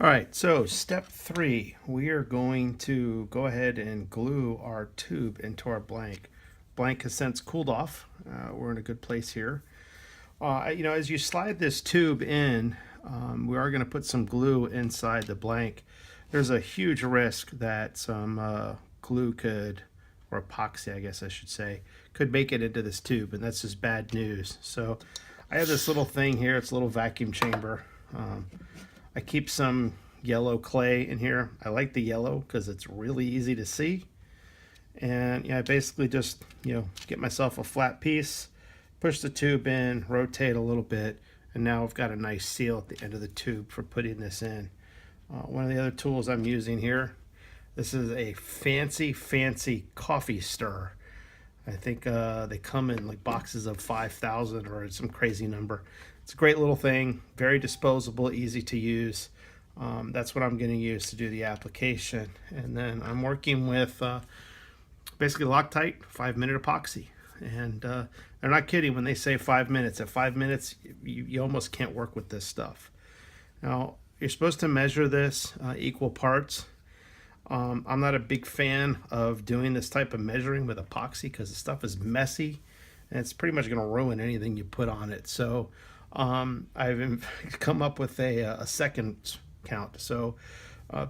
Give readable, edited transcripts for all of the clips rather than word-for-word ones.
All right, so step 3, we are going to go ahead and glue our tube into our blank. Blank has since cooled off. We're in a good place here. As you slide this tube in, we are going to put some glue inside the blank. There's a huge risk that some glue could, or epoxy, I guess I should say, could make it into this tube, and that's just bad news. So I have this little thing here. It's a little vacuum chamber. I keep some yellow clay in here. I like the yellow because it's really easy to see. And I basically just, get myself a flat piece, push the tube in, rotate a little bit, and now I've got a nice seal at the end of the tube for putting this in. One of the other tools I'm using here, this is a fancy coffee stir. I think they come in like boxes of 5,000 or some crazy number. It's a great little thing, very disposable, easy to use. That's what I'm going to use to do the application. And then I'm working with basically Loctite 5-minute epoxy. And they're not kidding when they say 5 minutes. At 5 minutes, you almost can't work with this stuff. Now, you're supposed to measure this equal parts. I'm not a big fan of doing this type of measuring with epoxy because the stuff is messy and it's pretty much going to ruin anything you put on it. So I've come up with a second count. So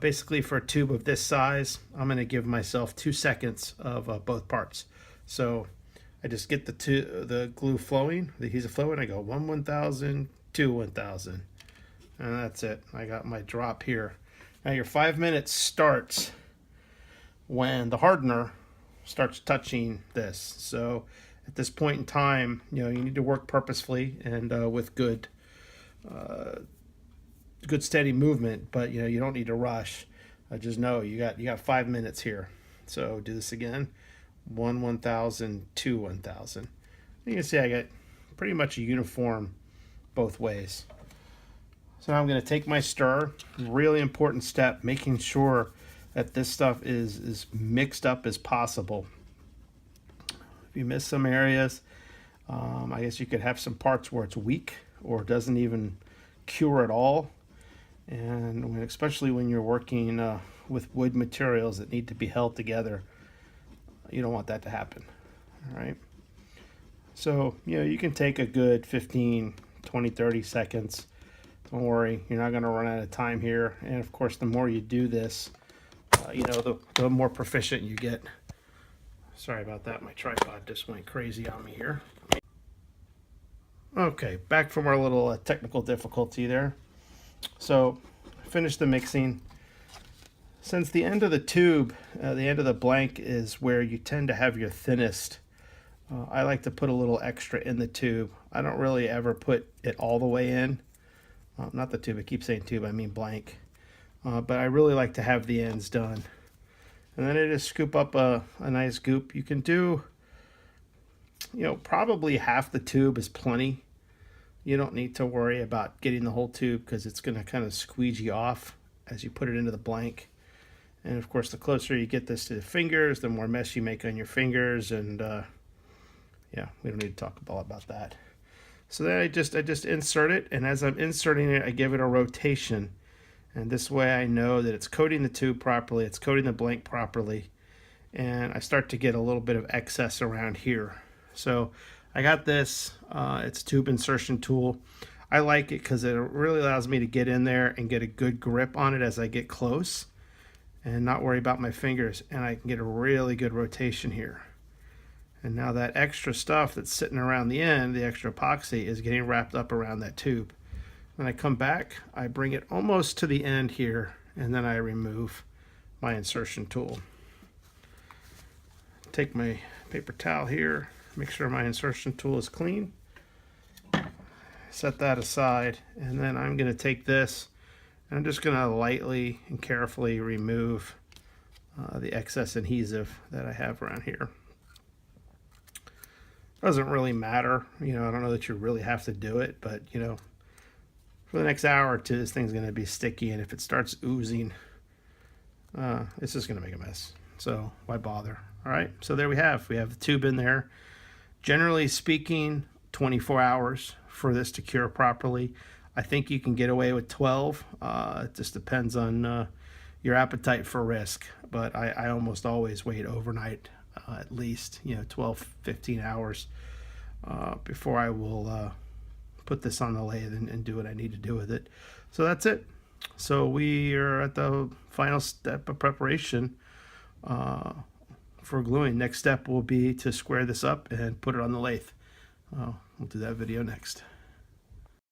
basically for a tube of this size, I'm going to give myself 2 seconds of both parts. So I just get the glue flowing, the adhesive flowing. I go 1 1,000, 2 1,000, and that's it. I got my drop here. Now your 5 minutes starts when the hardener starts touching this. So at this point in time, you need to work purposefully and with good steady movement. But you don't need to rush. Just know you got 5 minutes here. So do this again. 1 1,000, 2 1,000. You can see I got pretty much a uniform both ways. So now I'm going to take my stir. Really important step, making sure that this stuff is as mixed up as possible. If you miss some areas, I guess you could have some parts where it's weak or doesn't even cure at all. And especially when you're working with wood materials that need to be held together, you don't want that to happen. All right. So, you can take a good 15, 20, 30 seconds. Don't worry, you're not going to run out of time here. And of course, the more you do this, the more proficient you get. Sorry about that. My tripod just went crazy on me here. Okay, back from our little technical difficulty there. So, finish the mixing. Since the end of the tube, the end of the blank is where you tend to have your thinnest. I like to put a little extra in the tube. I don't really ever put it all the way in. Not the tube, I keep saying tube, I mean blank. But I really like to have the ends done. And then I just scoop up a nice goop. You can do, probably half the tube is plenty. You don't need to worry about getting the whole tube because it's going to kind of squeegee off as you put it into the blank. And of course, the closer you get this to the fingers, the more mess you make on your fingers. And we don't need to talk about that. So then I just insert it, and as I'm inserting it, I give it a rotation. And this way I know that it's coating the tube properly, it's coating the blank properly, and I start to get a little bit of excess around here. So I got this, it's a tube insertion tool. I like it because it really allows me to get in there and get a good grip on it as I get close and not worry about my fingers, and I can get a really good rotation here. And now that extra stuff that's sitting around the end, the extra epoxy, is getting wrapped up around that tube. When I come back, I bring it almost to the end here, and then I remove my insertion tool. Take my paper towel here, make sure my insertion tool is clean. Set that aside, and then I'm going to take this, and I'm just going to lightly and carefully remove the excess adhesive that I have around here. Doesn't really matter, I don't know that you really have to do it, but for the next hour or two, this thing's going to be sticky, and if it starts oozing, it's just going to make a mess. So why bother? All right, so there we have the tube in there. Generally speaking, 24 hours for this to cure properly. I think you can get away with 12. It just depends on your appetite for risk. But I almost always wait overnight, at least 12, 15 hours before I will put this on the lathe and do what I need to do with it. So that's it. So we are at the final step of preparation for gluing. Next step will be to square this up and put it on the lathe. We'll do that video next.